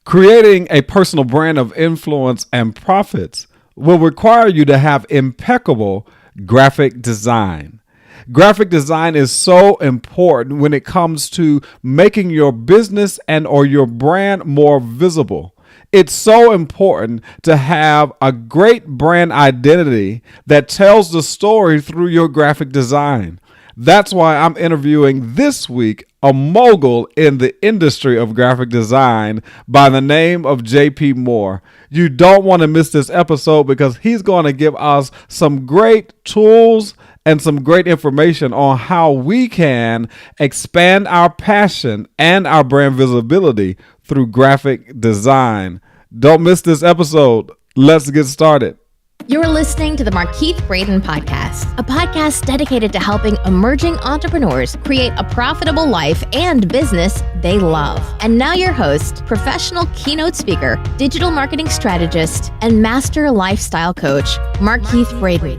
Creating a personal brand of influence and profits will require you to have impeccable graphic design. Graphic design is so important when it comes to making your business and or your brand more visible. It's so important to have a great brand identity that tells the story through your graphic design. That's why I'm interviewing this week a mogul in the industry of graphic design by the name of JP Moore. You don't want to miss this episode because he's going to give us some great tools and some great information on how we can expand our passion and our brand visibility through graphic design. Don't miss this episode. Let's get started. You're listening to the Markeith Braden Podcast, a podcast dedicated to helping emerging entrepreneurs create a profitable life and business they love. And now your host, professional keynote speaker, digital marketing strategist, and master lifestyle coach, Markeith Braden.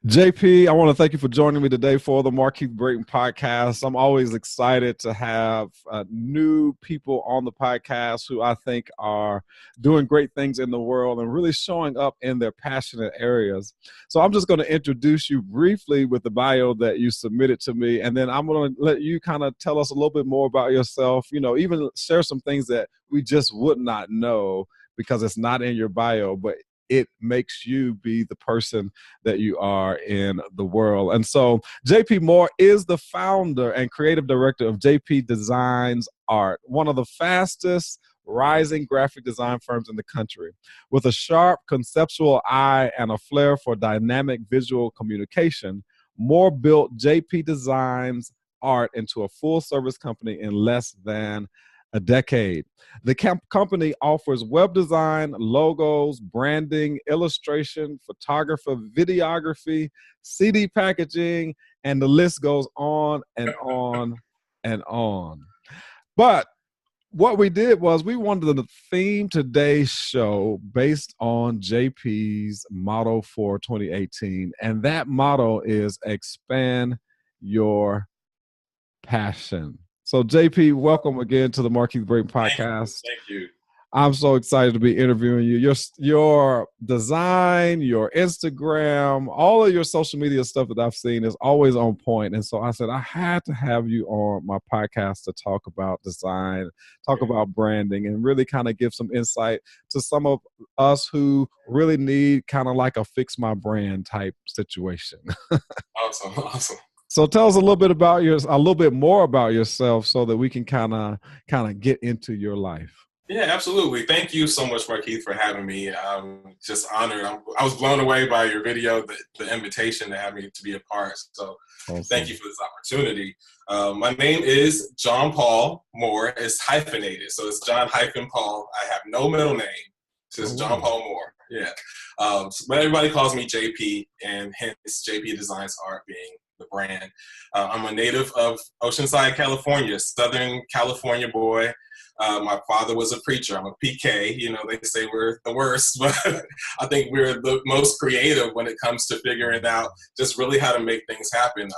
JP, I want to thank you for joining me today for the Markeith Braden Podcast. I'm always excited to have new people on the podcast who I think are doing great things in the world and really showing up in their passionate areas. So I'm just going to introduce you briefly with the bio that you submitted to me, and then I'm going to let you kind of tell us a little bit more about yourself, even share some things that we just would not know because it's not in your bio, but it makes you be the person that you are in the world. And so JP Moore is the founder and creative director of JP Designs Art, one of the fastest rising graphic design firms in the country. With a sharp conceptual eye and a flair for dynamic visual communication, Moore built JP Designs Art into a full-service company in less than a decade. The company offers web design, logos, branding, illustration, photography, videography, CD packaging, and the list goes on and on and on. But what we did was we wanted to theme today's show based on JP's motto for 2018, and that motto is expand your passion. So, JP, welcome again to the Markeith Braden Podcast. Thank you. I'm so excited to be interviewing you. Your design, your Instagram, all of your social media stuff that I've seen is always on point. And so I said I had to have you on my podcast to talk about design, talk about branding, and really kind of give some insight to some of us who really need kind of like a fix my brand type situation. Awesome. So tell us a little bit more about yourself so that we can kind of get into your life. Yeah, absolutely. Thank you so much, Markeith, for having me. I'm just honored. I was blown away by your video, the invitation to have me to be a part. So awesome. Thank you for this opportunity. My name is John Paul Moore. It's hyphenated. So it's John Paul. I have no middle name. So it's John Paul Moore. Yeah. But everybody calls me JP, and hence JP Designs Art being the brand. I'm a native of Oceanside, California, Southern California boy. My father was a preacher. I'm a PK. They say we're the worst, but I think we're the most creative when it comes to figuring out just really how to make things happen.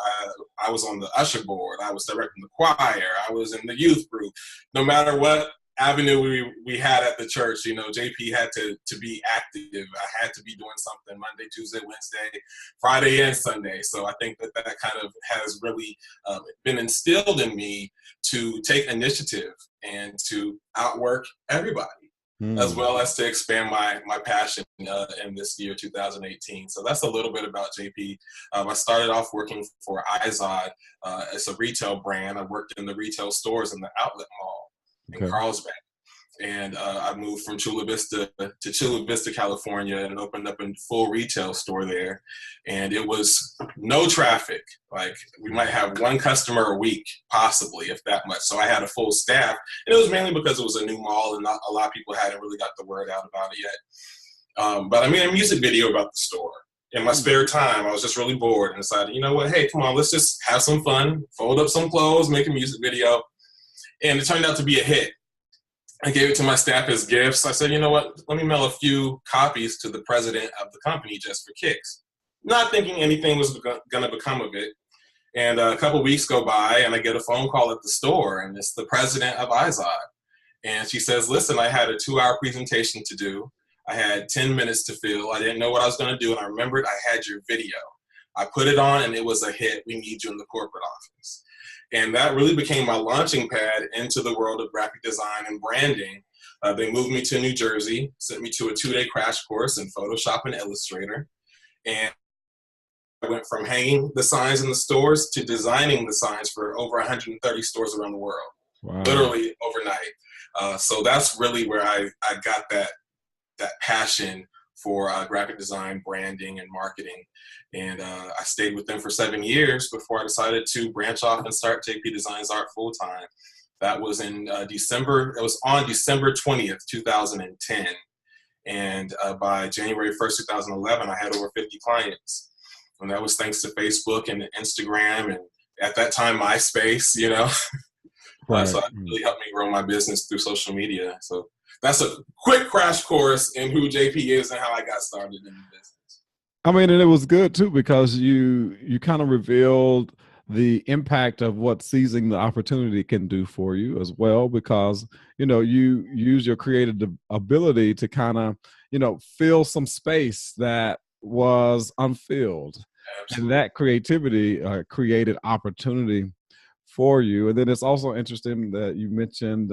I was on the usher board. I was directing the choir. I was in the youth group. No matter what avenue we had at the church, JP had to be active. I had to be doing something Monday, Tuesday, Wednesday, Friday, and Sunday. So I think that kind of has really been instilled in me to take initiative and to outwork everybody, as well as to expand my passion in this year, 2018. So that's a little bit about JP. I started off working for iZod. It's a retail brand. I worked in the retail stores in the outlet mall in Carlsbad. And I moved from Chula Vista to Chula Vista, California, and opened up a full retail store there. And it was no traffic. Like, we might have one customer a week, possibly, if that much. So I had a full staff. And it was mainly because it was a new mall and not a lot of people hadn't really got the word out about it yet. But I made a music video about the store. In my spare time, I was just really bored and decided, you know what, hey, come on, let's just have some fun, fold up some clothes, make a music video. And it turned out to be a hit. I gave it to my staff as gifts. I said, you know what, let me mail a few copies to the president of the company just for kicks. Not thinking anything was going to become of it. And a couple of weeks go by and I get a phone call at the store, and it's the president of IZOD. And she says, listen, I had a 2-hour presentation to do. I had 10 minutes to fill. I didn't know what I was going to do. And I remembered I had your video. I put it on and it was a hit. We need you in the corporate office. And that really became my launching pad into the world of graphic design and branding. They moved me to New Jersey, sent me to a 2-day crash course in Photoshop and Illustrator. And I went from hanging the signs in the stores to designing the signs for over 130 stores around the world, wow. Literally overnight. So that's really where I got that passion for graphic design, branding, and marketing. And I stayed with them for 7 years before I decided to branch off and start JP Designs Art full time. That was in December. It was on December 20th, 2010. And by January 1st, 2011, I had over 50 clients. And that was thanks to Facebook and Instagram, and at that time, MySpace, you know. Right. So it really helped me grow my business through social media. So that's a quick crash course in who JP is and how I got started in the business. I mean, and it was good too, because you kind of revealed the impact of what seizing the opportunity can do for you as well, because, you know, you use your creative ability to kind of, you know, fill some space that was unfilled. Absolutely. And that creativity created opportunity for you. And then it's also interesting that you mentioned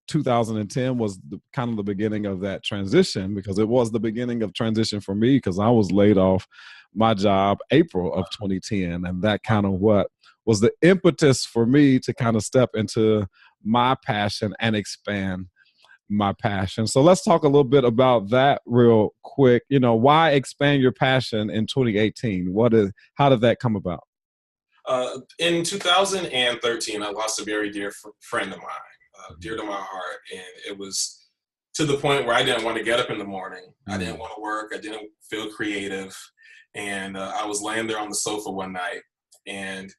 2010 was kind of the beginning of that transition, because it was the beginning of transition for me, because I was laid off my job April of 2010. And that kind of what was the impetus for me to kind of step into my passion and expand my passion. So let's talk a little bit about that real quick. You know, why expand your passion in 2018? How did that come about? In 2013, I lost a very dear friend of mine, dear to my heart. And it was to the point where I didn't want to get up in the morning. I didn't want to work. I didn't feel creative. And I was laying there on the sofa one night, and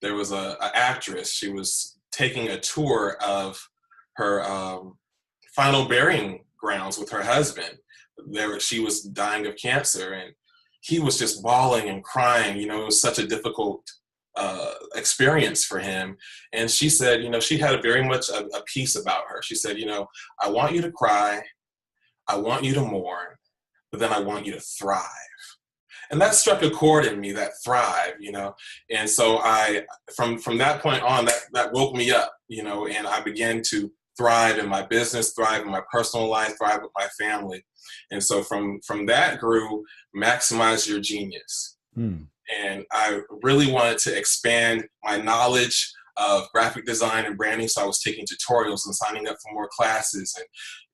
there was an actress. She was taking a tour of her final burying grounds with her husband. She was dying of cancer, and he was just bawling and crying. You know, it was such a difficult experience for him. And she said, you know, she had very much a piece about her. She said, you know, I want you to cry, I want you to mourn, but then I want you to thrive. And that struck a chord in me, that thrive, you know. And so from that point on, that woke me up, you know, and I began to thrive in my business, thrive in my personal life, thrive with my family. And so from that grew Maximize Your Genius. And I really wanted to expand my knowledge of graphic design and branding. So I was taking tutorials and signing up for more classes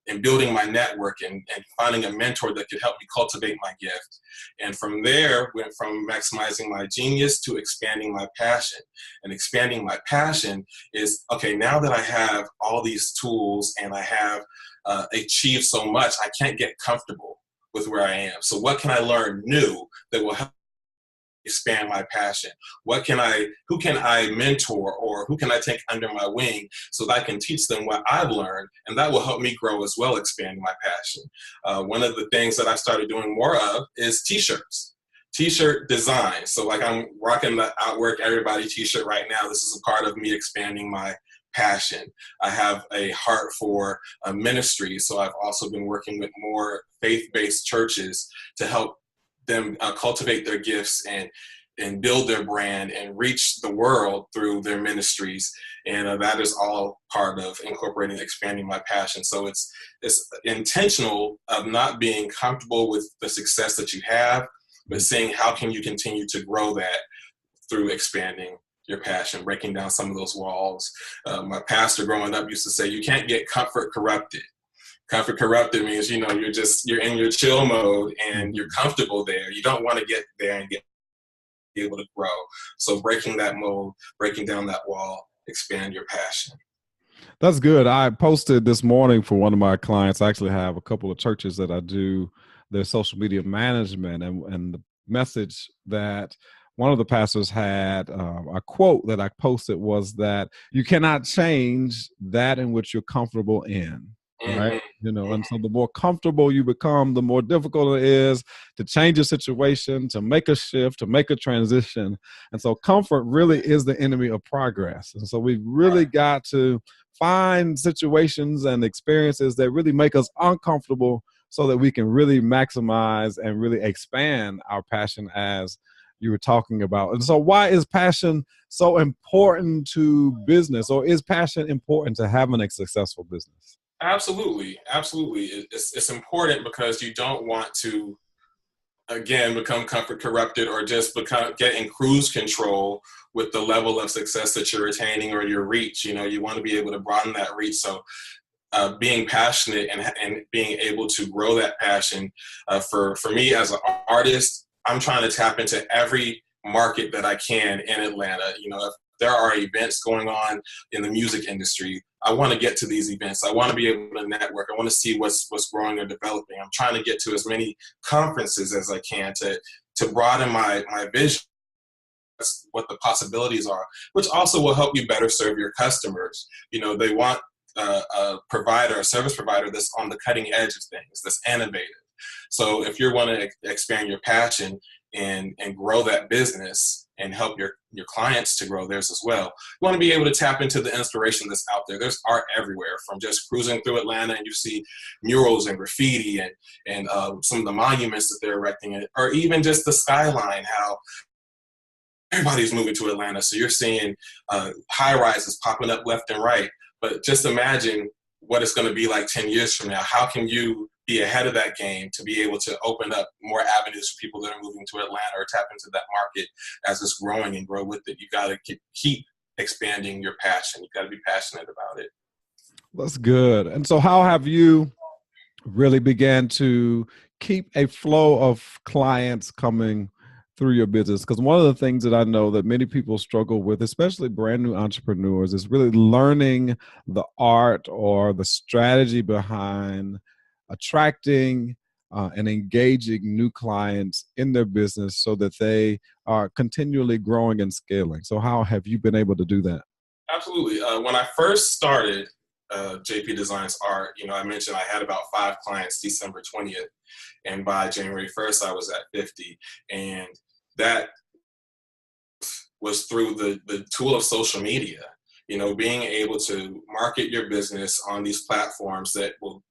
and building my network and finding a mentor that could help me cultivate my gift. And from there, went from maximizing my genius to expanding my passion. And expanding my passion is, okay, now that I have all these tools and I have achieved so much, I can't get comfortable with where I am. So what can I learn new that will help expand my passion? Who can I mentor, or who can I take under my wing so that I can teach them what I've learned, and that will help me grow as well, expanding my passion. One of the things that I started doing more of is t-shirts, t-shirt design. So like I'm rocking the Outwork Everybody t-shirt right now. This is a part of me expanding my passion. I have a heart for ministry, so I've also been working with more faith-based churches to help them cultivate their gifts and build their brand and reach the world through their ministries. And that is all part of incorporating, expanding my passion. So it's intentional of not being comfortable with the success that you have, but seeing how can you continue to grow that through expanding your passion, breaking down some of those walls. My pastor growing up used to say, you can't get comfort corrupted. Comfort corrupted means, you know, you're in your chill mode and you're comfortable there. You don't want to get there and be able to grow. So breaking that mold, breaking down that wall, expand your passion. That's good. I posted this morning for one of my clients. I actually have a couple of churches that I do their social media management, and the message that one of the pastors had a quote that I posted was that you cannot change that in which you're comfortable in. Right. And so the more comfortable you become, the more difficult it is to change a situation, to make a shift, to make a transition. And so comfort really is the enemy of progress. And so we've really got to find situations and experiences that really make us uncomfortable so that we can really maximize and really expand our passion, as you were talking about. And so why is passion so important to business, or is passion important to having a successful business? Absolutely. It's important because you don't want to, again, become comfort corrupted or just get in cruise control with the level of success that you're attaining or your reach. You want to be able to broaden that reach. So being passionate and being able to grow that passion, for me as an artist, I'm trying to tap into every market that I can in Atlanta. If there are events going on in the music industry, I want to get to these events. I want to be able to network. I want to see what's growing or developing. I'm trying to get to as many conferences as I can to broaden my vision, what the possibilities are, which also will help you better serve your customers. They want a service provider that's on the cutting edge of things, that's innovative. So if you want to expand your passion and grow that business and help your clients to grow theirs as well, you want to be able to tap into the inspiration that's out there. There's art everywhere, from just cruising through Atlanta and you see murals and graffiti and some of the monuments that they're erecting, or even just the skyline, how everybody's moving to Atlanta. So you're seeing high rises popping up left and right. But just imagine what it's going to be like 10 years from now. How can you be ahead of that game to be able to open up more avenues for people that are moving to Atlanta or tap into that market as it's growing and grow with it? You got to keep expanding your passion. You got to be passionate about it. That's good. And so how have you really began to keep a flow of clients coming through your business? Because one of the things that I know that many people struggle with, especially brand new entrepreneurs, is really learning the art or the strategy behind attracting and engaging new clients in their business so that they are continually growing and scaling. So how have you been able to do that? Absolutely. When I first started JP Designs Art, I mentioned I had about 5 clients December 20th. And by January 1st, I was at 50. And that was through the tool of social media, being able to market your business on these platforms that will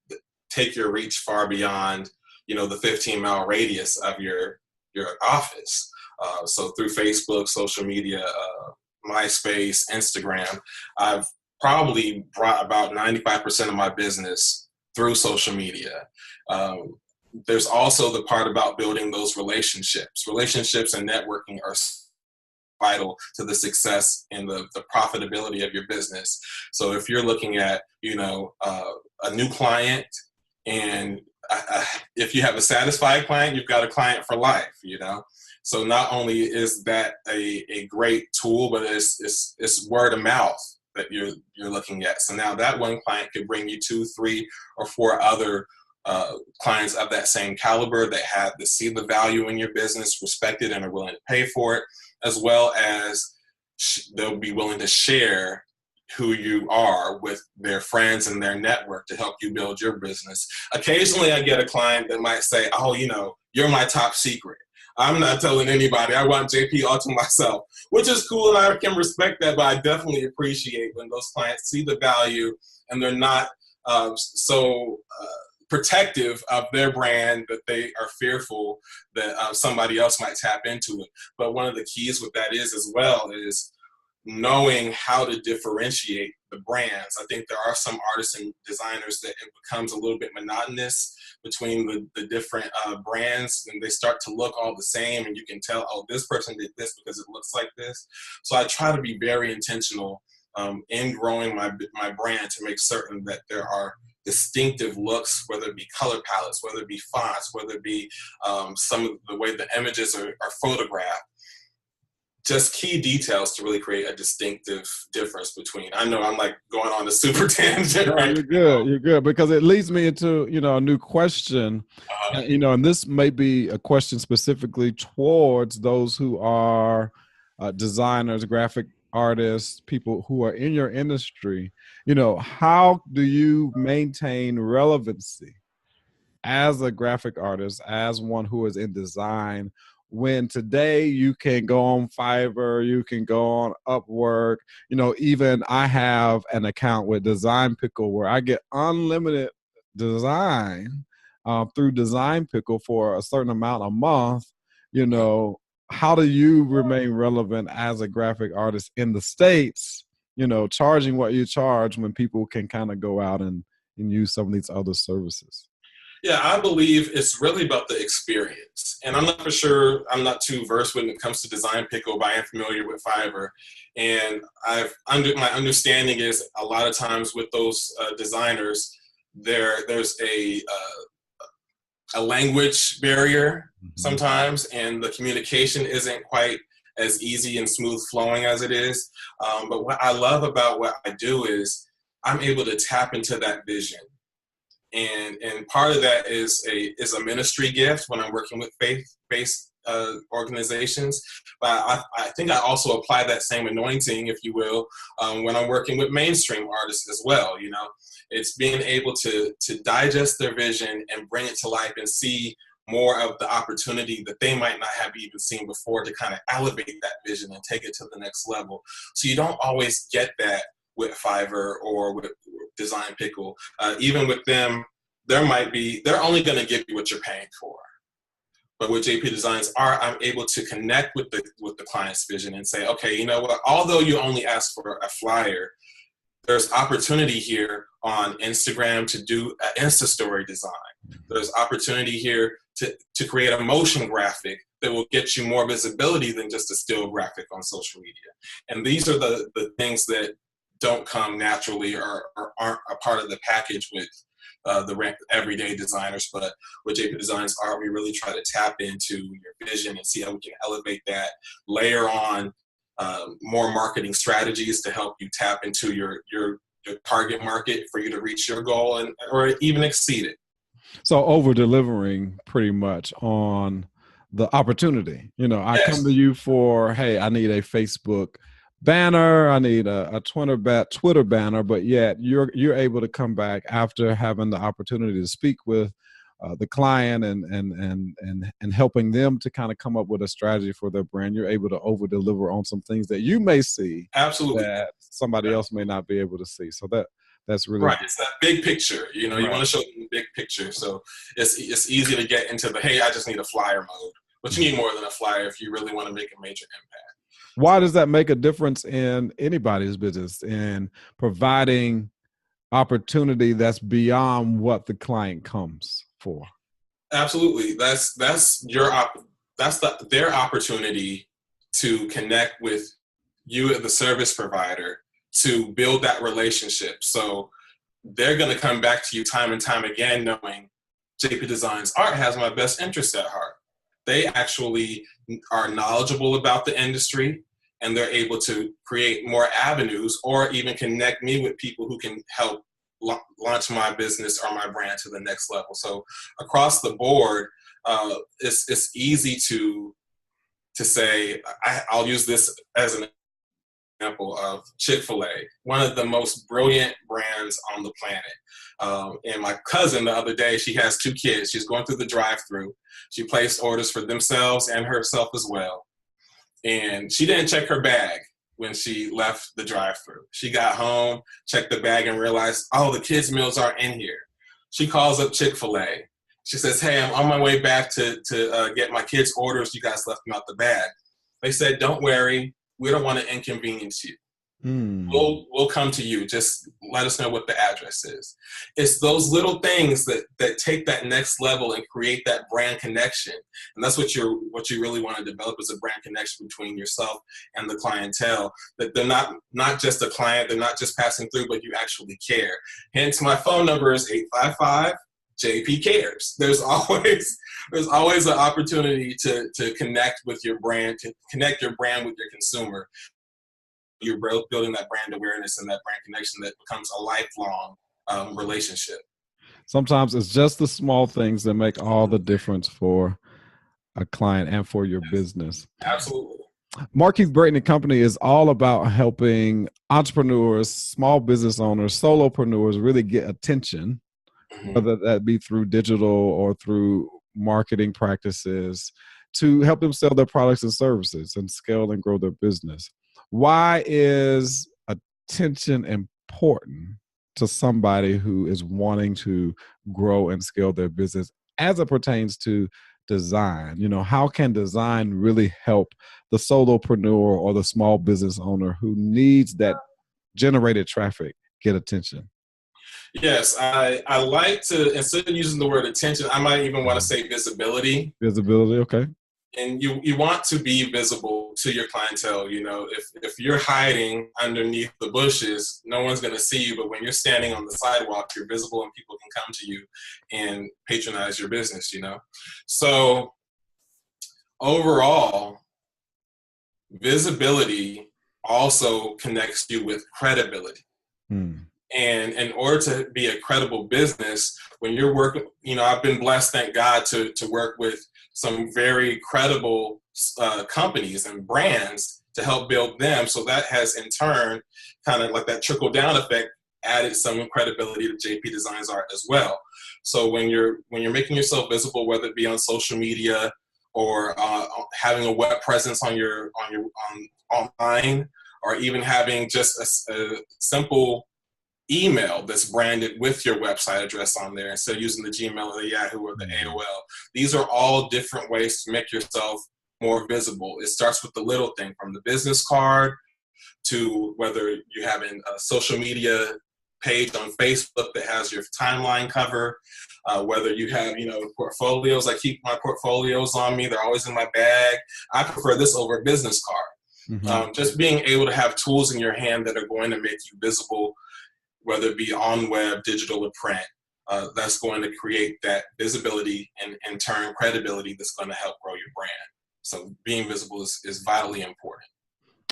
take your reach far beyond, the 15-mile radius of your office. So through Facebook, social media, MySpace, Instagram, I've probably brought about 95% of my business through social media. There's also the part about building those relationships. Relationships and networking are vital to the success and the profitability of your business. So if you're looking at, a new client, and if you have a satisfied client, you've got a client for life, So not only is that a great tool, but it's word of mouth that you're looking at. So now that one client could bring you 2, 3, or 4 other clients of that same caliber that see the value in your business, respect it, and are willing to pay for it, as well as they'll be willing to share who you are with their friends and their network to help you build your business. Occasionally I get a client that might say, oh, you're my top secret. I'm not telling anybody. I want JP all to myself, which is cool, and I can respect that, but I definitely appreciate when those clients see the value and they're not so protective of their brand that they are fearful that somebody else might tap into it. But one of the keys with that is knowing how to differentiate the brands. I think there are some artists and designers that it becomes a little bit monotonous between the different brands, and they start to look all the same, and you can tell, oh, this person did this because it looks like this. So I try to be very intentional in growing my brand to make certain that there are distinctive looks, whether it be color palettes, whether it be fonts, whether it be some of the way the images are photographed. just key details to really create a distinctive difference between. I know I'm like going on a super tangent. No, Right you're good. You're good, because it leads me into, a new question, and this may be a question specifically towards those who are designers, graphic artists, people who are in your industry. How do you maintain relevancy as a graphic artist, as one who is in design, when today you can go on Fiverr, you can go on Upwork, even I have an account with Design Pickle where I get unlimited design through Design Pickle for a certain amount a month. How do you remain relevant as a graphic artist in the States, charging what you charge when people can kind of go out and use some of these other services? Yeah, I believe it's really about the experience. And I'm not for sure, I'm not too versed when it comes to Design Pickle, but I am familiar with Fiverr. And my understanding is a lot of times with those designers, there's a language barrier sometimes, and the communication isn't quite as easy and smooth flowing as it is. But what I love about what I do is I'm able to tap into that vision. And part of that is a ministry gift when I'm working with faith-based organizations. But I think I also apply that same anointing, if you will, when I'm working with mainstream artists as well. It's being able to digest their vision and bring it to life and see more of the opportunity that they might not have even seen before, to kind of elevate that vision and take it to the next level. So you don't always get that with Fiverr or with Design Pickle. Even with them, they're only going to give you what you're paying for. But with JP Designs Art, I'm able to connect with the client's vision and say, okay, you know what? Although you only asked for a flyer, there's opportunity here on Instagram to do an Insta story design. There's opportunity here to create a motion graphic that will get you more visibility than just a still graphic on social media. And these are the things that don't come naturally or aren't a part of the package with the everyday designers. But with JP Designs Art, we really try to tap into your vision and see how we can elevate that, layer on more marketing strategies to help you tap into your target market for you to reach your goal or even exceed it. So over delivering pretty much on the opportunity. I Yes. come to you for, hey, I need a Facebook banner, I need a Twitter banner, but yet you're able to come back after having the opportunity to speak with the client and helping them to kind of come up with a strategy for their brand. You're able to over deliver on some things that you may see Absolutely that somebody else may not be able to see. So that's really right. It's that big picture. You Right. want to show them the big picture. So it's easy to get into the, hey, I just need a flyer mode. But you need more than a flyer if you really want to make a major impact. Why does that make a difference in anybody's business, in providing opportunity that's beyond what the client comes for? Absolutely. That's their opportunity to connect with you as the service provider, to build that relationship. So they're going to come back to you time and time again, knowing JP Designs Art has my best interest at heart. They actually are knowledgeable about the industry, and they're able to create more avenues or even connect me with people who can help launch my business or my brand to the next level. So across the board, it's easy to say, I'll use this as an example of Chick-fil-A, one of the most brilliant brands on the planet. And my cousin the other day, she has 2 kids. She's going through the drive-through. She placed orders for themselves and herself as well. And she didn't check her bag when she left the drive-through. She got home, checked the bag, and realized, oh, the kids' meals aren't in here. She calls up Chick-fil-A. She says, hey, I'm on my way back to get my kids' orders. You guys left them out the bag. They said, don't worry. We don't want to inconvenience you. We'll come to you. Just let us know what the address is. It's those little things that take that next level and create that brand connection. And that's what you really want to develop, is a brand connection between yourself and the clientele. That they're not just a client, they're not just passing through, but you actually care. Hence, my phone number is JP cares. There's always an opportunity to connect with your brand, to connect your brand with your consumer. You're building that brand awareness and that brand connection that becomes a lifelong relationship. Sometimes it's just the small things that make all the difference for a client and for your business. Absolutely. Markeith Brayton and Company is all about helping entrepreneurs, small business owners, solopreneurs really get attention, whether that be through digital or through marketing practices, to help them sell their products and services and scale and grow their business. Why is attention important to somebody who is wanting to grow and scale their business as it pertains to design? You know, how can design really help the solopreneur or the small business owner who needs that generated traffic get attention? Yes, I like to, instead of using the word attention, I might even want to say visibility. Visibility, okay. And you want to be visible to your clientele. You know, if you're hiding underneath the bushes, no one's going to see you. But when you're standing on the sidewalk, you're visible and people can come to you and patronize your business, you know. So overall, visibility also connects you with credibility. And in order to be a credible business, when you're working, you know, I've been blessed, thank God, to work with some very credible companies and brands to help build them. So that has in turn, kind of like that trickle down effect, added some credibility to JP Designs Art as well. So when you're making yourself visible, whether it be on social media or having a web presence on online, or even having just a simple email that's branded with your website address on there instead of using the Gmail or the Yahoo or the AOL. These are all different ways to make yourself more visible. It starts with the little thing, from the business card to whether you're having a social media page on Facebook that has your timeline cover, whether you have, you know, portfolios. I keep my portfolios on me. They're always in my bag. I prefer this over a business card. Just being able to have tools in your hand that are going to make you visible, whether it be on web, digital, or print, that's going to create that visibility and in turn credibility that's going to help grow your brand. So being visible is vitally important.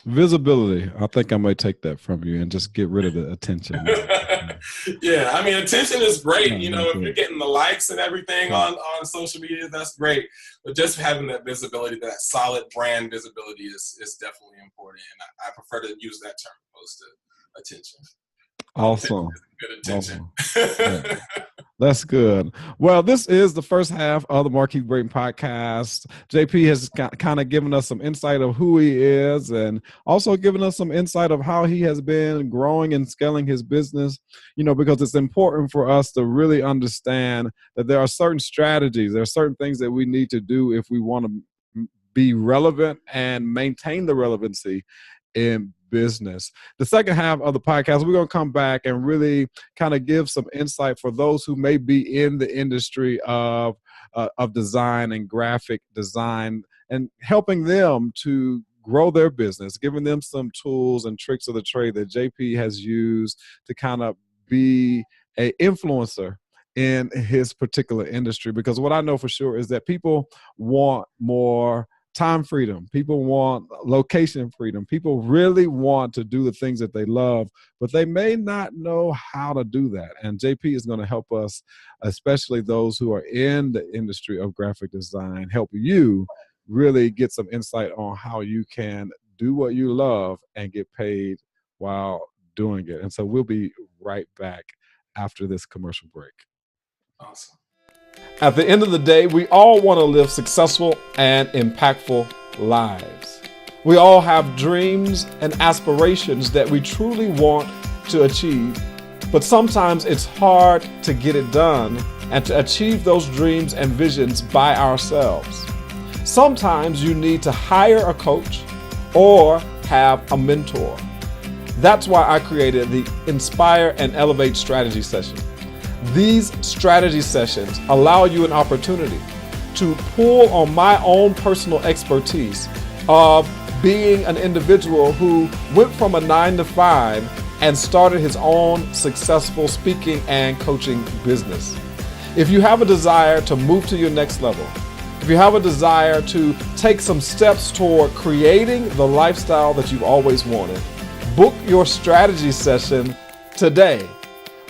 Visibility. I think I might take that from you and just get rid of the attention. Yeah, I mean, attention is great. You know, if you're getting the likes and everything on social media, that's great. But just having that visibility, that solid brand visibility is definitely important. And I prefer to use that term opposed to attention. Awesome. Good attention. Awesome. Yeah. That's good. Well, this is the first half of the Markeith Brayton podcast. JP has kind of given us some insight of who he is and also given us some insight of how he has been growing and scaling his business, you know, because it's important for us to really understand that there are certain strategies, there are certain things that we need to do if we want to be relevant and maintain the relevancy in business. The second half of the podcast, we're going to come back and really kind of give some insight for those who may be in the industry of design and graphic design, and helping them to grow their business, giving them some tools and tricks of the trade that JP has used to kind of be an influencer in his particular industry. Because what I know for sure is that people want more time freedom. People want location freedom. People really want to do the things that they love, but they may not know how to do that. And JP is going to help us, especially those who are in the industry of graphic design, help you really get some insight on how you can do what you love and get paid while doing it. And so we'll be right back after this commercial break. Awesome. At the end of the day, we all want to live successful and impactful lives. We all have dreams and aspirations that we truly want to achieve, but sometimes it's hard to get it done and to achieve those dreams and visions by ourselves. Sometimes you need to hire a coach or have a mentor. That's why I created the Inspire and Elevate Strategy Session. These strategy sessions allow you an opportunity to pull on my own personal expertise of being an individual who went from a 9-to-5 and started his own successful speaking and coaching business. If you have a desire to move to your next level, if you have a desire to take some steps toward creating the lifestyle that you've always wanted, book your strategy session today.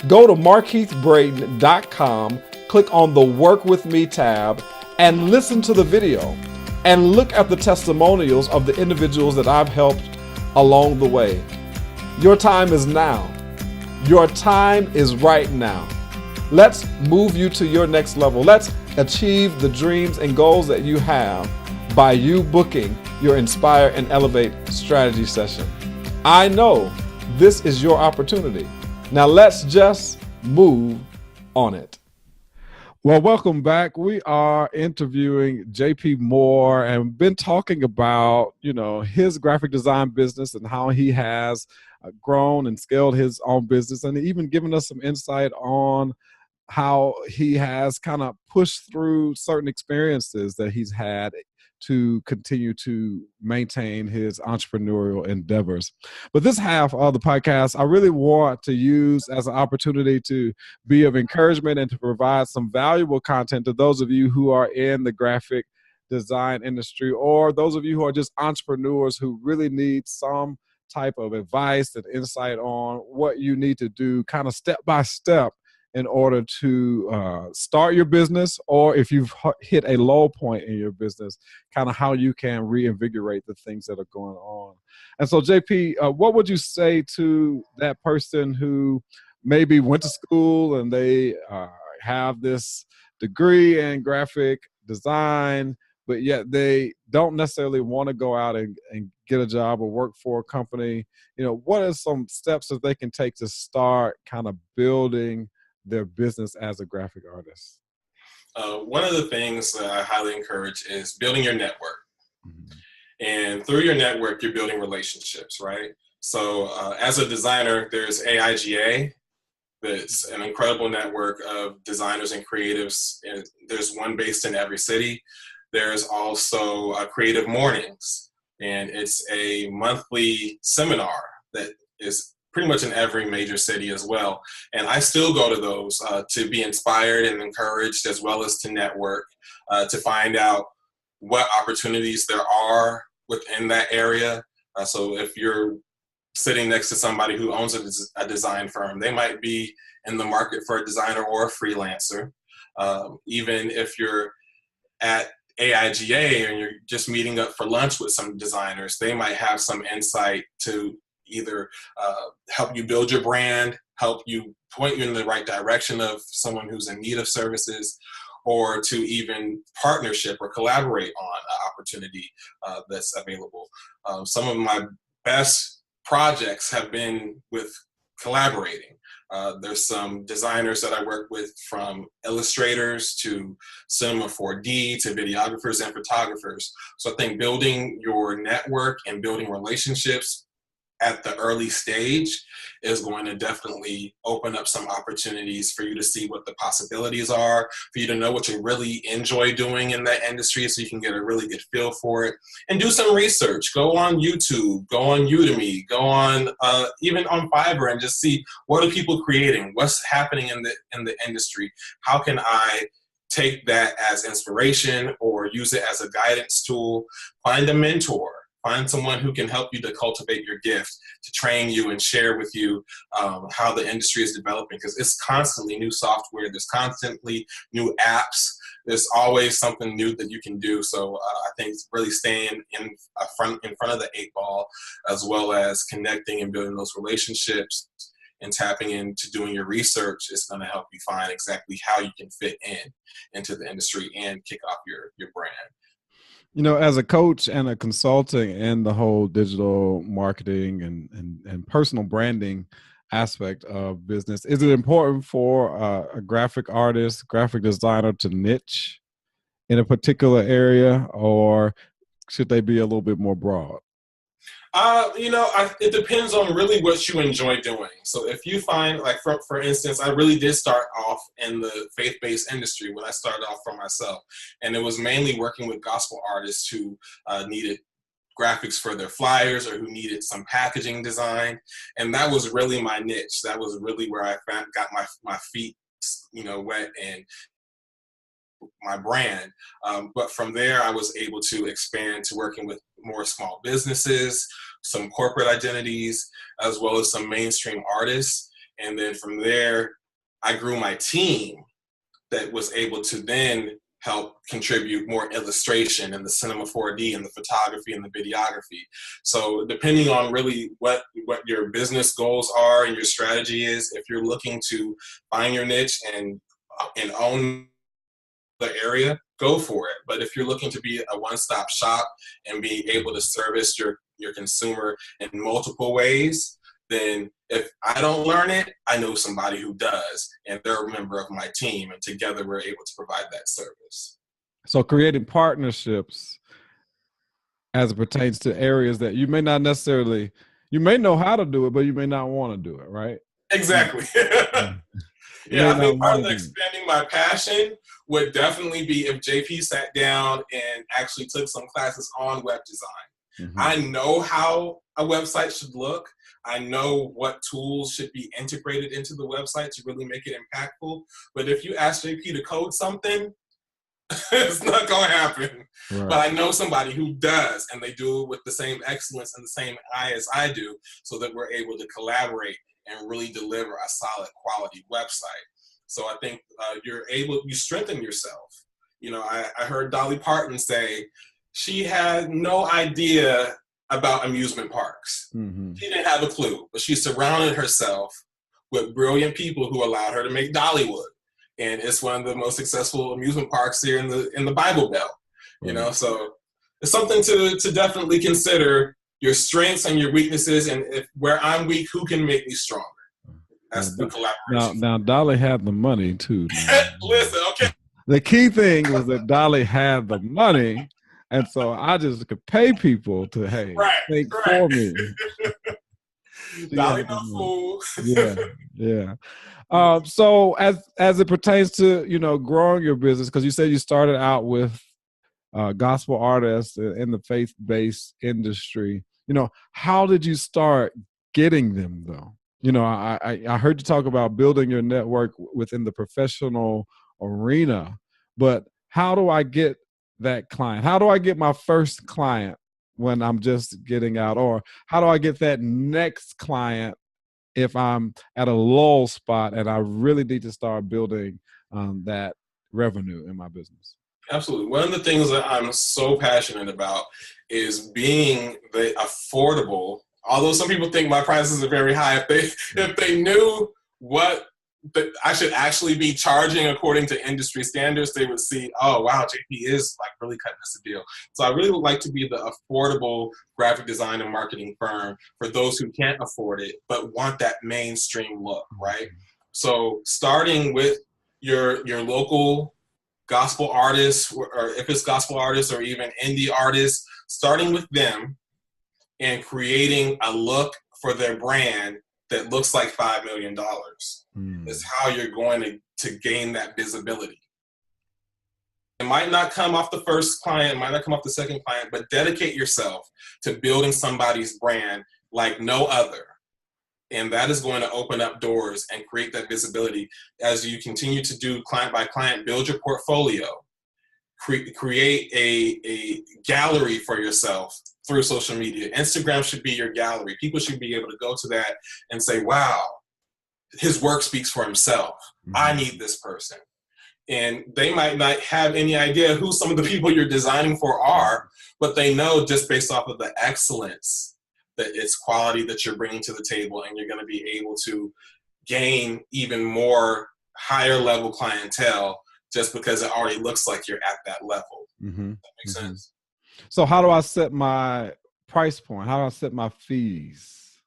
Go to markeithbrayton.com, click on the Work With Me tab, and listen to the video and look at the testimonials of the individuals that I've helped along the way. Your time is now. Your time is right now. Let's move you to your next level. Let's achieve the dreams and goals that you have by you booking your Inspire and Elevate strategy session. I know this is your opportunity. Now let's just move on it. Well, welcome back. We are interviewing JP Moore and been talking about, his graphic design business and how he has grown and scaled his own business, and even given us some insight on how he has kind of pushed through certain experiences that he's had to continue to maintain his entrepreneurial endeavors. But this half of the podcast, I really want to use as an opportunity to be of encouragement and to provide some valuable content to those of you who are in the graphic design industry, or those of you who are just entrepreneurs who really need some type of advice and insight on what you need to do kind of step by step in order to start your business, or if you've hit a low point in your business, kind of how you can reinvigorate the things that are going on. And so, JP, what would you say to that person who maybe went to school and they have this degree in graphic design, but yet they don't necessarily want to go out and get a job or work for a company? What are some steps that they can take to start kind of building their business as a graphic artist? One of the things that I highly encourage is building your network. Mm-hmm. And through your network, you're building relationships, right? So as a designer, there's AIGA. That's an incredible network of designers and creatives. And there's one based in every city. There's also Creative Mornings, and it's a monthly seminar that is pretty much in every major city as well. And I still go to those to be inspired and encouraged, as well as to network, to find out what opportunities there are within that area. So if you're sitting next to somebody who owns a design firm, they might be in the market for a designer or a freelancer. Even if you're at AIGA and you're just meeting up for lunch with some designers, they might have some insight to either help you build your brand, help you point you in the right direction of someone who's in need of services, or to even partnership or collaborate on an opportunity that's available. Some of my best projects have been with collaborating. There's some designers that I work with, from illustrators to Cinema 4D to videographers and photographers. So I think building your network and building relationships at the early stage is going to definitely open up some opportunities for you to see what the possibilities are, for you to know what you really enjoy doing in that industry, so you can get a really good feel for it. And do some research. Go on YouTube, go on Udemy, go on even on Fiverr, and just see, what are people creating? What's happening in the industry? How can I take that as inspiration or use it as a guidance tool? Find a mentor. Find someone who can help you to cultivate your gift, to train you and share with you how the industry is developing, because it's constantly new software. There's constantly new apps. There's always something new that you can do. So I think really staying in front of the 8 ball, as well as connecting and building those relationships and tapping into doing your research, is going to help you find exactly how you can fit into the industry and kick off your brand. As a coach and a consultant in the whole digital marketing and personal branding aspect of business, is it important for a graphic artist, graphic designer to niche in a particular area, or should they be a little bit more broad? It depends on really what you enjoy doing. So if you find, like, for instance, I really did start off in the faith-based industry when I started off for myself. And it was mainly working with gospel artists who needed graphics for their flyers, or who needed some packaging design. And that was really my niche. That was really where I got my feet went in my brand. But from there, I was able to expand to working with more small businesses, some corporate identities, as well as some mainstream artists. And then from there, I grew my team that was able to then help contribute more illustration and the cinema 4D and the photography and the videography. So depending on really what your business goals are and your strategy is, if you're looking to find your niche and own the area, go for it. But if you're looking to be a one-stop shop and be able to service your consumer in multiple ways, then if I don't learn it, I know somebody who does, and they're a member of my team, and together we're able to provide that service. So creating partnerships as it pertains to areas that you may not necessarily, you may know how to do it, but you may not want to do it, right? Exactly. Yeah, I think part of expanding my passion would definitely be if JP sat down and actually took some classes on web design. I know how a website should look. I know what tools should be integrated into the website to really make it impactful. But if you ask JP to code something, it's not going to happen. Right. But I know somebody who does, and they do it with the same excellence and the same eye as I do, so that we're able to collaborate and really deliver a solid quality website. So I think you strengthen yourself. I heard Dolly Parton say she had no idea about amusement parks. She didn't have a clue, but she surrounded herself with brilliant people who allowed her to make Dollywood. And it's one of the most successful amusement parks here in the Bible Belt. So it's something to definitely consider, your strengths and your weaknesses, and if where I'm weak, who can make me stronger? That's the collaboration. Now Dolly had the money too. Listen, okay. The key thing was that Dolly had the money, and so I just could pay people to think for me. Dolly no fool. Yeah. So as it pertains to growing your business, because you said you started out with gospel artists in the faith-based industry. How did you start getting them though? I heard you talk about building your network within the professional arena, but how do I get that client? How do I get my first client when I'm just getting out? Or how do I get that next client if I'm at a lull spot and I really need to start building that revenue in my business? Absolutely. One of the things that I'm so passionate about is being the affordable. Although some people think my prices are very high, if they knew what I should actually be charging according to industry standards, they would see, oh wow, JP is really cutting us a deal. So I really would like to be the affordable graphic design and marketing firm for those who can't afford it but want that mainstream look, right? So starting with your local gospel artists, or if it's gospel artists or even indie artists, starting with them and creating a look for their brand that looks like $5 million is how you're going to gain that visibility. It might not come off the first client, it might not come off the second client, but dedicate yourself to building somebody's brand like no other. And that is going to open up doors and create that visibility as you continue to do client by client, build your portfolio, create a gallery for yourself through social media. Instagram should be your gallery. People should be able to go to that and say, wow, his work speaks for himself. I need this person. And they might not have any idea who some of the people you're designing for are, but they know just based off of the excellence that it's quality that you're bringing to the table, and you're going to be able to gain even more higher level clientele just because it already looks like you're at that level. That makes sense? So how do I set my price point? How do I set my fees?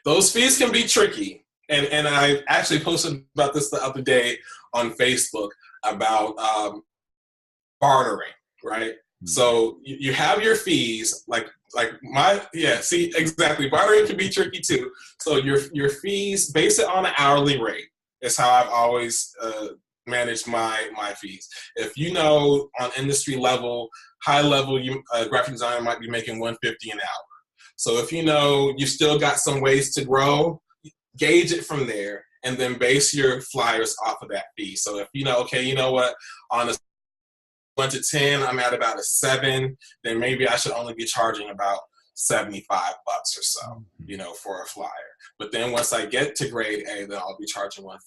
Those fees can be tricky. And I actually posted about this the other day on Facebook about bartering, right? So you have your fees, exactly. Bartering can be tricky too. So your fees, base it on an hourly rate. Is how I've always managed my fees. If on industry level, high level, graphic designer might be making $150 an hour. So if you still got some ways to grow, gauge it from there and then base your flyers off of that fee. So if okay, you know what, on a 1 to 10, I'm at about a 7, then maybe I should only be charging about $75 or so, for a flyer. But then once I get to grade A, then I'll be charging $150.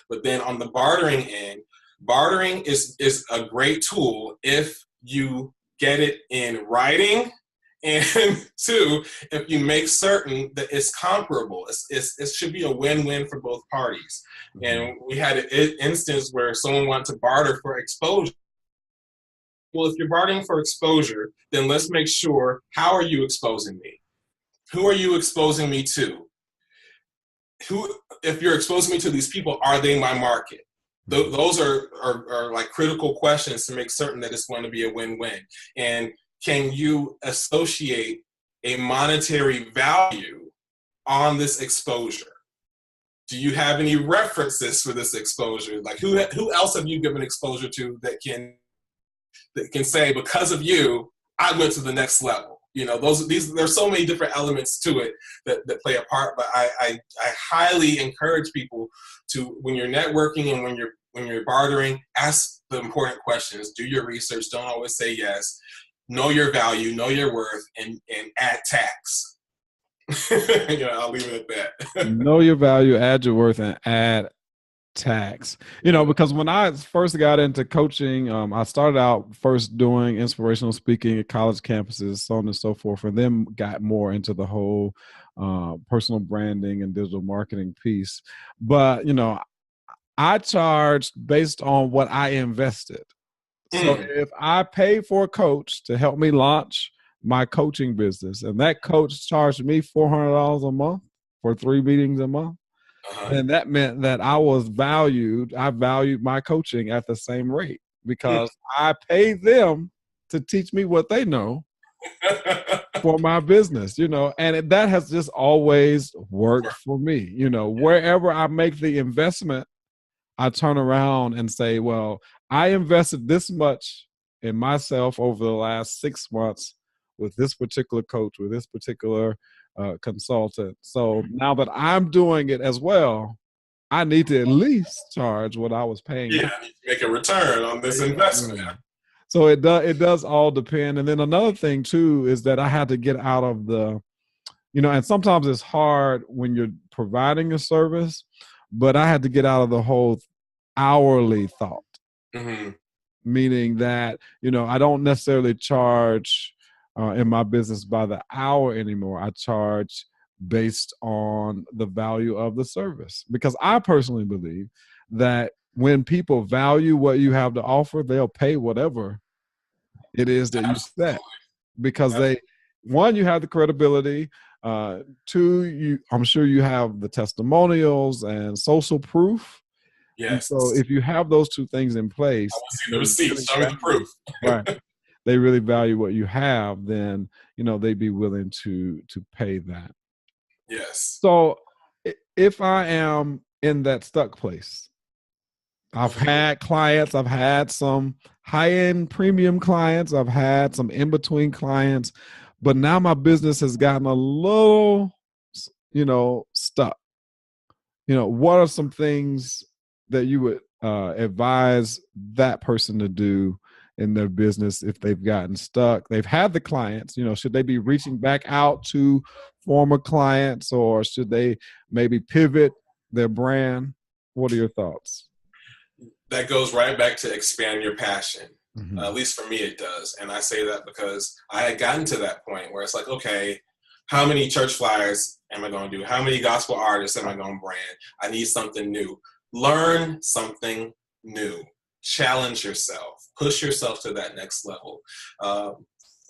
But then on the bartering end, bartering is a great tool if you get it in writing, and 2, if you make certain that it's comparable. It should be a win-win for both parties. And we had an instance where someone wanted to barter for exposure. Well, if you're bartering for exposure, then let's make sure, how are you exposing me? Who are you exposing me to? If you're exposing me to these people, are they my market? Those are like critical questions to make certain that it's going to be a win-win. And can you associate a monetary value on this exposure? Do you have any references for this exposure? Like who else have you given exposure to that can say, because of you, I went to the next level? There's so many different elements to it that play a part, but I highly encourage people to, when you're networking and when you're bartering, ask the important questions. Do your research. Don't always say yes. Know your value, know your worth, and add tax. I'll leave it at that. Know your value, add your worth, and add tax. Because when I first got into coaching, I started out first doing inspirational speaking at college campuses, so on and so forth, and then got more into the whole personal branding and digital marketing piece. But I charged based on what I invested. So if I paid for a coach to help me launch my coaching business, and that coach charged me $400 a month for 3 meetings a month, and that meant that I valued my coaching at the same rate, because I paid them to teach me what they know for my business, and that has just always worked for me. Wherever I make the investment, I turn around and say, well, I invested this much in myself over the last 6 months with this particular coach, with this particular consultant. So now that I'm doing it as well, I need to at least charge what I was paying. Yeah, I need to make a return on this investment. So it does all depend. And then another thing too is that I had to get out of the, and sometimes it's hard when you're providing a service, but I had to get out of the whole hourly thought. Meaning that, I don't necessarily charge in my business by the hour anymore. I charge based on the value of the service, because I personally believe that when people value what you have to offer, they'll pay whatever it is that you set, because one, you have the credibility. 2, I'm sure you have the testimonials and social proof. Yes. And so if you have those 2 things in place, I want to see the receipts. Show me the proof. Right. They really value what you have, then they'd be willing to pay that. Yes. So if I am in that stuck place, I've had clients, I've had some high-end premium clients, I've had some in-between clients, but now my business has gotten a little, stuck. What are some things that you would advise that person to do in their business if they've gotten stuck? They've had the clients, should they be reaching back out to former clients, or should they maybe pivot their brand? What are your thoughts? That goes right back to expand your passion. At least for me, it does. And I say that because I had gotten to that point where it's like, okay, how many church flyers am I going to do? How many gospel artists am I going to brand? I need something new. Learn something new. Challenge yourself. Push yourself to that next level.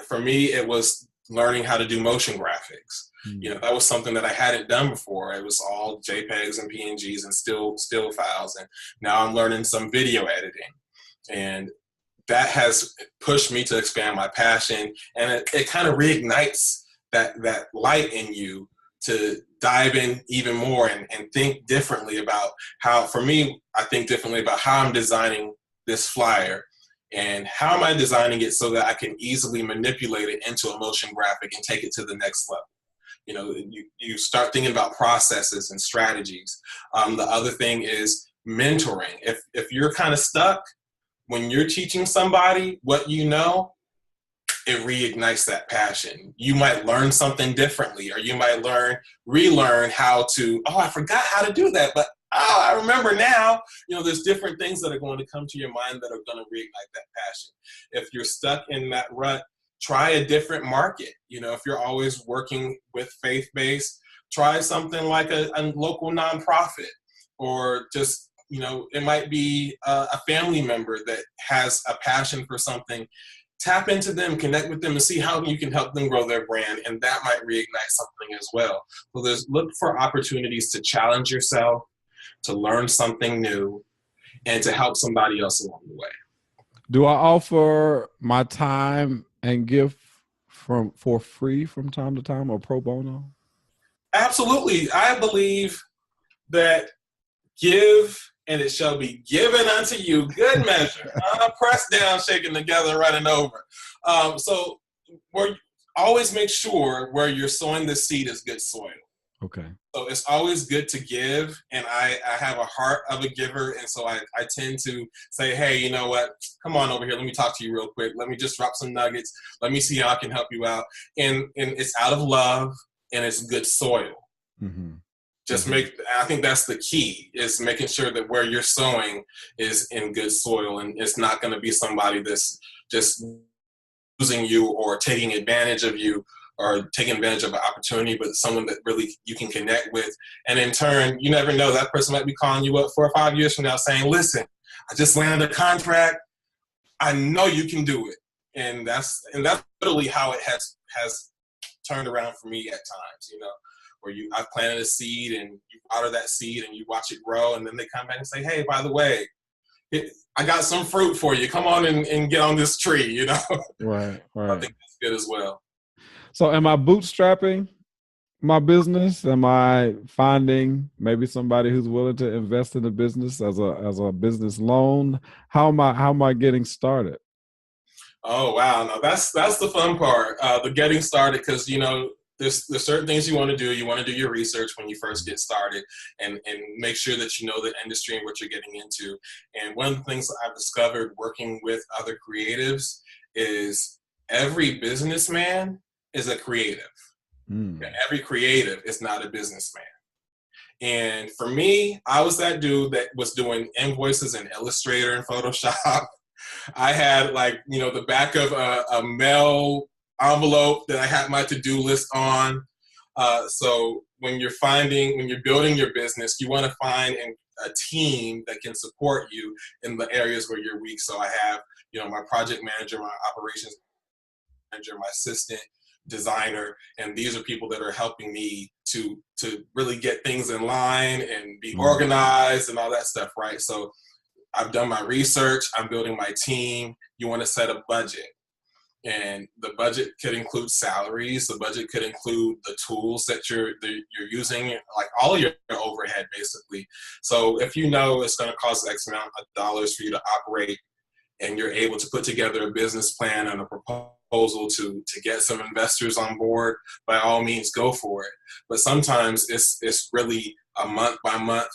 For me, it was learning how to do motion graphics. That was something that I hadn't done before. It was all JPEGs and PNGs and still files. And now I'm learning some video editing. And that has pushed me to expand my passion. And it kind of reignites that light in you to dive in even more and think differently about how, for me, I think differently about how I'm designing this flyer and how am I designing it so that I can easily manipulate it into a motion graphic and take it to the next level. You start thinking about processes and strategies. The other thing is mentoring. If you're kind of stuck, when you're teaching somebody what you know, it reignites that passion. You might learn something differently, or you might relearn how to, oh, I forgot how to do that, but oh, I remember now. There's different things that are going to come to your mind that are going to reignite that passion. If you're stuck in that rut, try a different market. If you're always working with faith-based, try something like a local nonprofit, or just, it might be a family member that has a passion for something. Tap into them, connect with them, and see how you can help them grow their brand, and that might reignite something as well. So look for opportunities to challenge yourself, to learn something new, and to help somebody else along the way. Do I offer my time and gift for free from time to time, or pro bono? Absolutely. I believe that give, and it shall be given unto you, good measure, pressed down, shaken together, running over. So always make sure where you're sowing the seed is good soil. Okay. So it's always good to give, and I have a heart of a giver, and so I tend to say, hey, you know what? Come on over here. Let me talk to you real quick. Let me just drop some nuggets. Let me see how I can help you out. And it's out of love, and it's good soil. Mm-hmm. I think that's the key, is making sure that where you're sowing is in good soil, and it's not going to be somebody that's just using you or taking advantage of you or taking advantage of an opportunity, but someone that really you can connect with. And in turn, you never know, that person might be calling you up 4 or 5 years from now saying, listen, I just landed a contract. I know you can do it. And that's literally how it has turned around for me at times, where I've planted a seed and you water that seed and you watch it grow, and then they come back and say, hey, by the way, I got some fruit for you. Come on and get on this tree, Right. I think that's good as well. So am I bootstrapping my business? Am I finding maybe somebody who's willing to invest in the business as a business loan? How am I getting started? Oh, wow. No, that's the fun part, the getting started, because, there's certain things you want to do. You want to do your research when you first get started, and make sure that you know the industry and what you're getting into. And one of the things that I've discovered working with other creatives is every businessman is a creative. And every creative is not a businessman. And for me, I was that dude that was doing invoices in Illustrator and Photoshop. I had the back of a mail envelope that I had my to-do list on. So when you're building your business, you want to find a team that can support you in the areas where you're weak. So I have, my project manager, my operations manager, my assistant designer, and these are people that are helping me to really get things in line and be organized and all that stuff, right? So I've done my research, I'm building my team. You want to set a budget. And the budget could include salaries. The budget could include the tools that you're using, like all your overhead, basically. So if you know it's going to cost X amount of dollars for you to operate, and you're able to put together a business plan and a proposal to get some investors on board, by all means, go for it. But sometimes it's really a month by month,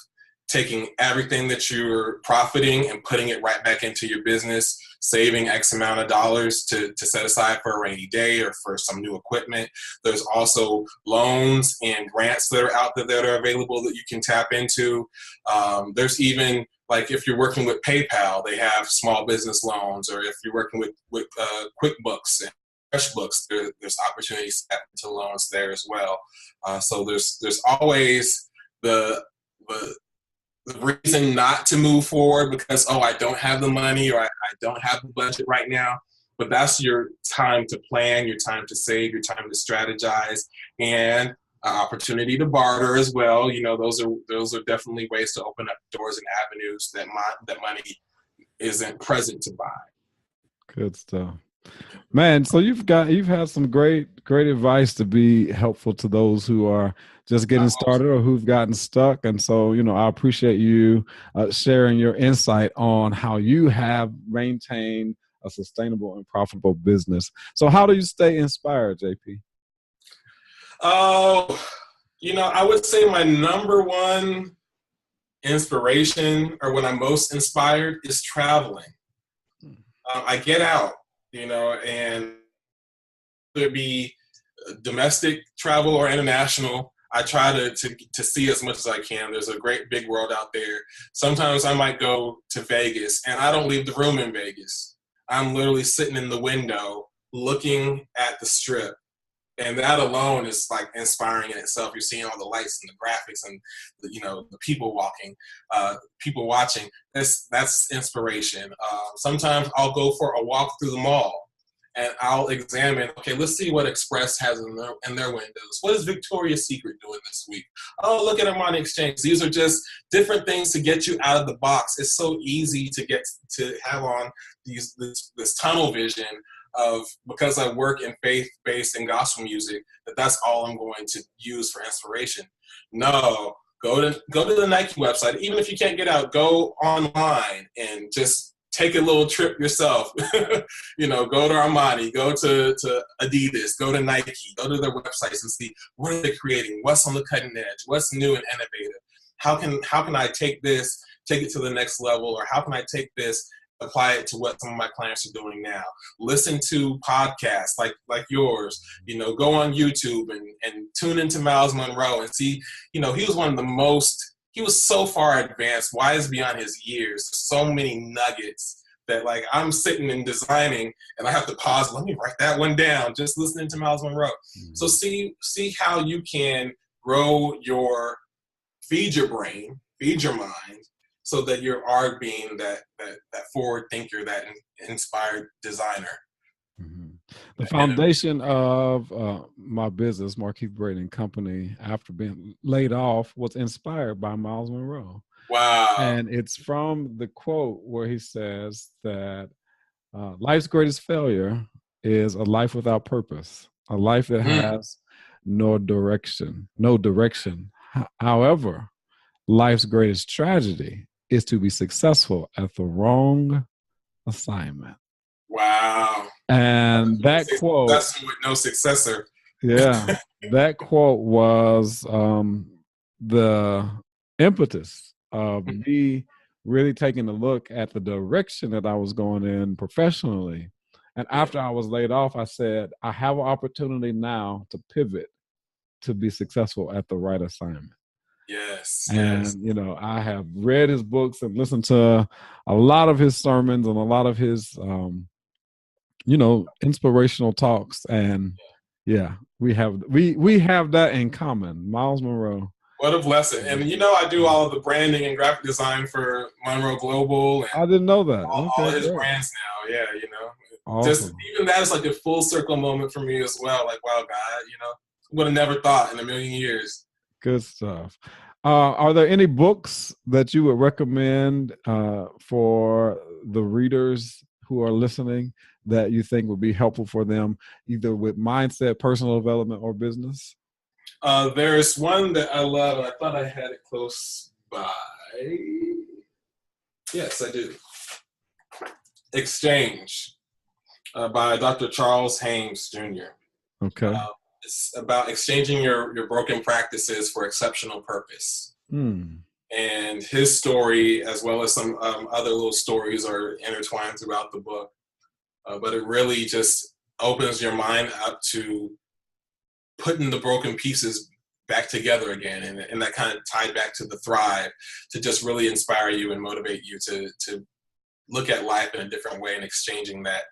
taking everything that you're profiting and putting it right back into your business, saving X amount of dollars to set aside for a rainy day or for some new equipment. There's also loans and grants that are out there that are available that you can tap into. There's even, like, if you're working with PayPal, they have small business loans, or if you're working with QuickBooks and FreshBooks, there's opportunities to tap into loans there as well. So there's always the reason not to move forward because, I don't have the money, or I don't have the budget right now. But that's your time to plan, your time to save, your time to strategize, and an opportunity to barter as well. Those are definitely ways to open up doors and avenues that money isn't present to buy. Good stuff, man. So you've had some great advice to be helpful to those who are just getting started or who've gotten stuck. And so, I appreciate you sharing your insight on how you have maintained a sustainable and profitable business. So how do you stay inspired, JP? Oh, I would say my number one inspiration, or when I'm most inspired, is traveling. I get out, and whether it be domestic travel or international, I try to see as much as I can. There's a great big world out there. Sometimes I might go to Vegas, and I don't leave the room in Vegas. I'm literally sitting in the window looking at the strip. And that alone is like inspiring in itself. You're seeing all the lights and the graphics and the people walking, people watching. That's inspiration. Sometimes I'll go for a walk through the mall and I'll examine. Okay, let's see what Express has in their windows. What is Victoria's Secret doing this week? Oh, look at Armani Exchange. These are just different things to get you out of the box. It's so easy to have on this tunnel vision of, because I work in faith-based and gospel music, that's all I'm going to use for inspiration. No, go to the Nike website. Even if you can't get out, go online and just take a little trip yourself. Go to Armani, go to Adidas, go to Nike, go to their websites and see what are they creating, what's on the cutting edge, what's new and innovative. How can I take it to the next level, or how can I take this, apply it to what some of my clients are doing now? Listen to podcasts like yours, go on YouTube and tune into Miles Monroe and see, he was so far advanced, wise beyond his years. So many nuggets that like I'm sitting and designing and I have to pause. Let me write that one down. Just listening to Miles Monroe. Mm-hmm. So see how you can feed your brain, feed your mind, so that you are being that forward thinker, that inspired designer. Mm-hmm. The foundation of my business, Markeith Braden Company, after being laid off, was inspired by Miles Monroe. Wow. And it's from the quote where he says that life's greatest failure is a life without purpose, a life that has no direction. However, life's greatest tragedy is to be successful at the wrong assignment. Wow. And that quote, that's with no successor. Yeah. That quote was the impetus of me really taking a look at the direction that I was going in professionally. And after I was laid off, I said, I have an opportunity now to pivot to be successful at the right assignment. Yes. And, I have read his books and listened to a lot of his sermons and a lot of his, inspirational talks. And we have that in common. Miles Monroe. What a blessing. And, I do all of the branding and graphic design for Monroe Global. And I didn't know that. All his brands now. Yeah. Awesome. Just even that is like a full circle moment for me as well. Like, wow, God, would have never thought in a million years. Good stuff. Are there any books that you would recommend for the readers who are listening that you think would be helpful for them, either with mindset, personal development, or business? There's one that I love, and I thought I had it close by. Yes, I do. Exchange by Dr. Charles Haynes Jr. Okay. It's about exchanging your broken practices for exceptional purpose. And his story, as well as some other little stories, are intertwined throughout the book. But it really just opens your mind up to putting the broken pieces back together again. And that kind of tied back to the Thrive, to just really inspire you and motivate you to look at life in a different way, and exchanging that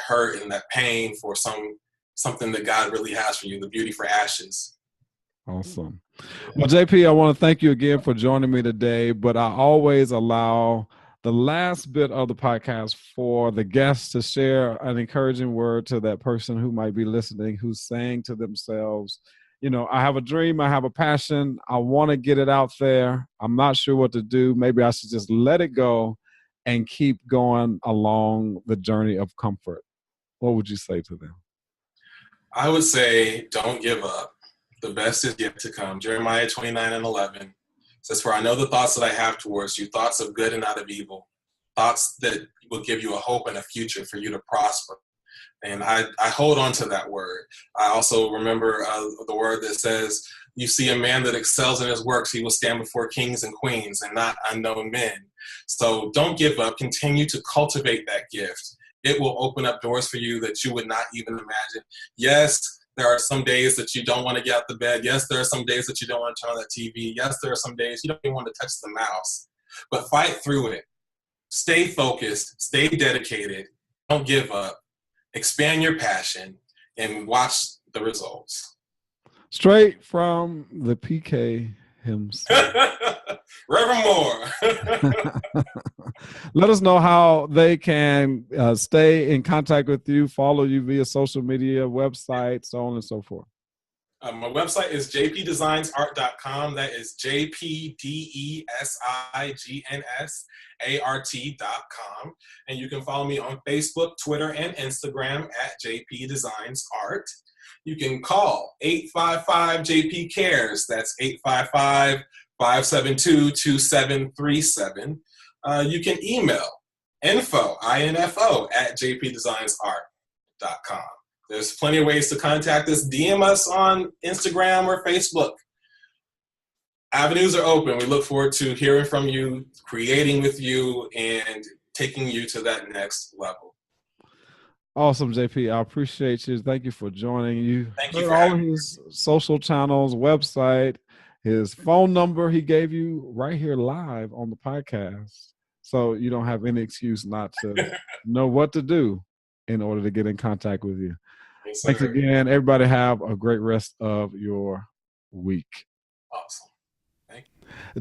hurt and that pain for something that God really has for you, the beauty for ashes. Awesome. Well, JP, I want to thank you again for joining me today, but I always allow the last bit of the podcast for the guests to share an encouraging word to that person who might be listening, who's saying to themselves, I have a dream, I have a passion, I want to get it out there. I'm not sure what to do. Maybe I should just let it go and keep going along the journey of comfort. What would you say to them? I would say, don't give up. The best is yet to come. Jeremiah 29:11 says, for I know the thoughts that I have towards you, thoughts of good and not of evil, thoughts that will give you a hope and a future for you to prosper. And I hold on to that word. I also remember the word that says, you see a man that excels in his works, he will stand before kings and queens and not unknown men. So don't give up. Continue to cultivate that gift. It will open up doors for you that you would not even imagine. Yes, there are some days that you don't want to get out of bed. Yes, there are some days that you don't want to turn on that TV. Yes, there are some days you don't even want to touch the mouse. But fight through it. Stay focused. Stay dedicated. Don't give up. Expand your passion and watch the results. Straight from the PK himself. Reverend Moore. Let us know how they can stay in contact with you, follow you via social media, website, so on and so forth. My website is jpdesignsart.com. That is jpdesignsart.com. And you can follow me on Facebook, Twitter, and Instagram at jpdesignsart. You can call 855-JP-CARES. That's 855-572-2737. You can email info at jpdesignsart.com. There's plenty of ways to contact us. DM us on Instagram or Facebook. Avenues are open. We look forward to hearing from you, creating with you, and taking you to that next level. Awesome, JP. I appreciate you. Thank you for joining. You Thank you heard for all of having me. his social channels, website, his phone number he gave you right here live on the podcast. So you don't have any excuse not to know what to do in order to get in contact with you. Yes, Thanks again. Everybody have a great rest of your week. Awesome.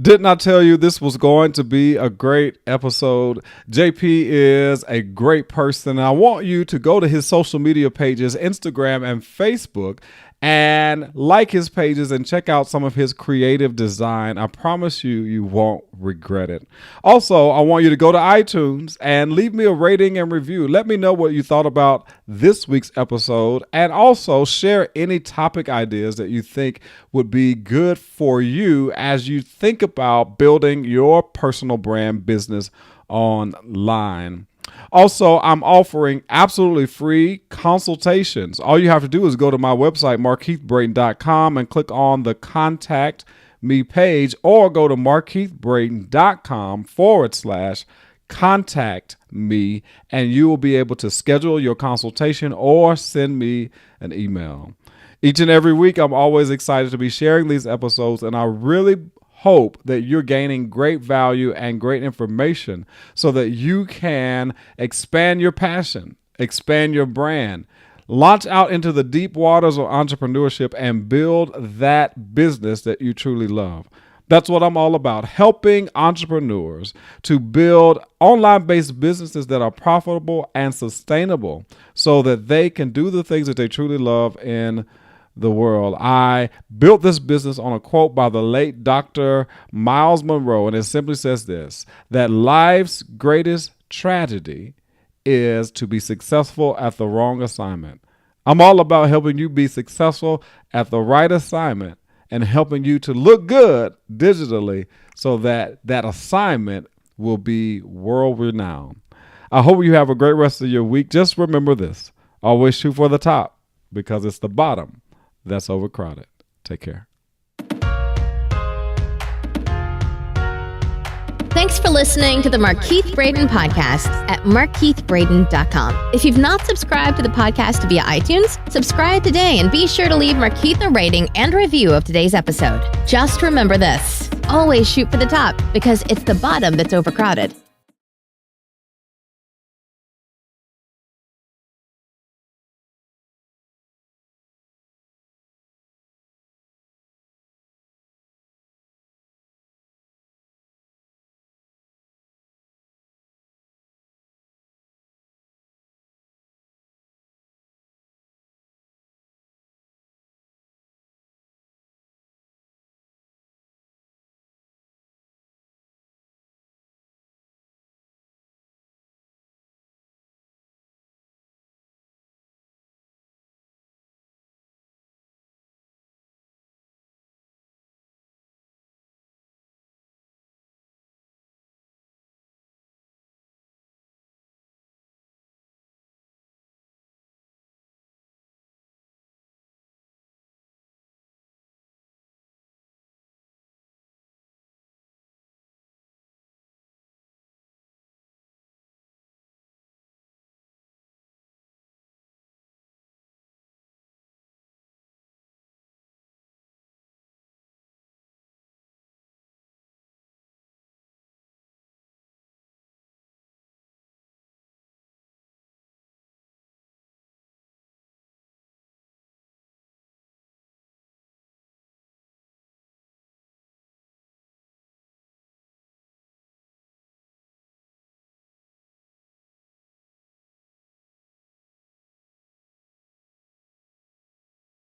Didn't I tell you this was going to be a great episode? JP is a great person. I want you to go to his social media pages, Instagram and Facebook, and like his pages and check out some of his creative design. I promise you, you won't regret it. Also, I want you to go to iTunes and leave me a rating and review. Let me know what you thought about this week's episode, and also share any topic ideas that you think would be good for you as you think about building your personal brand business online. Also, I'm offering absolutely free consultations. All you have to do is go to my website, markeithbrayton.com, and click on the Contact Me page, or go to markeithbrayton.com/contact me, and you will be able to schedule your consultation or send me an email. Each and every week, I'm always excited to be sharing these episodes, and I really hope that you're gaining great value and great information so that you can expand your passion, expand your brand, launch out into the deep waters of entrepreneurship, and build that business that you truly love. That's what I'm all about, helping entrepreneurs to build online-based businesses that are profitable and sustainable so that they can do the things that they truly love in the world. I built this business on a quote by the late Dr. Miles Monroe, and it simply says this, that life's greatest tragedy is to be successful at the wrong assignment. I'm all about helping you be successful at the right assignment and helping you to look good digitally so that that assignment will be world renowned. I hope you have a great rest of your week. Just remember this, always shoot for the top, because it's the bottom that's overcrowded. Take care. Thanks for listening to the Markeith Brayton podcast at markeithbrayton.com. If you've not subscribed to the podcast via iTunes, subscribe today and be sure to leave Markeith a rating and review of today's episode. Just remember this, always shoot for the top, because it's the bottom that's overcrowded.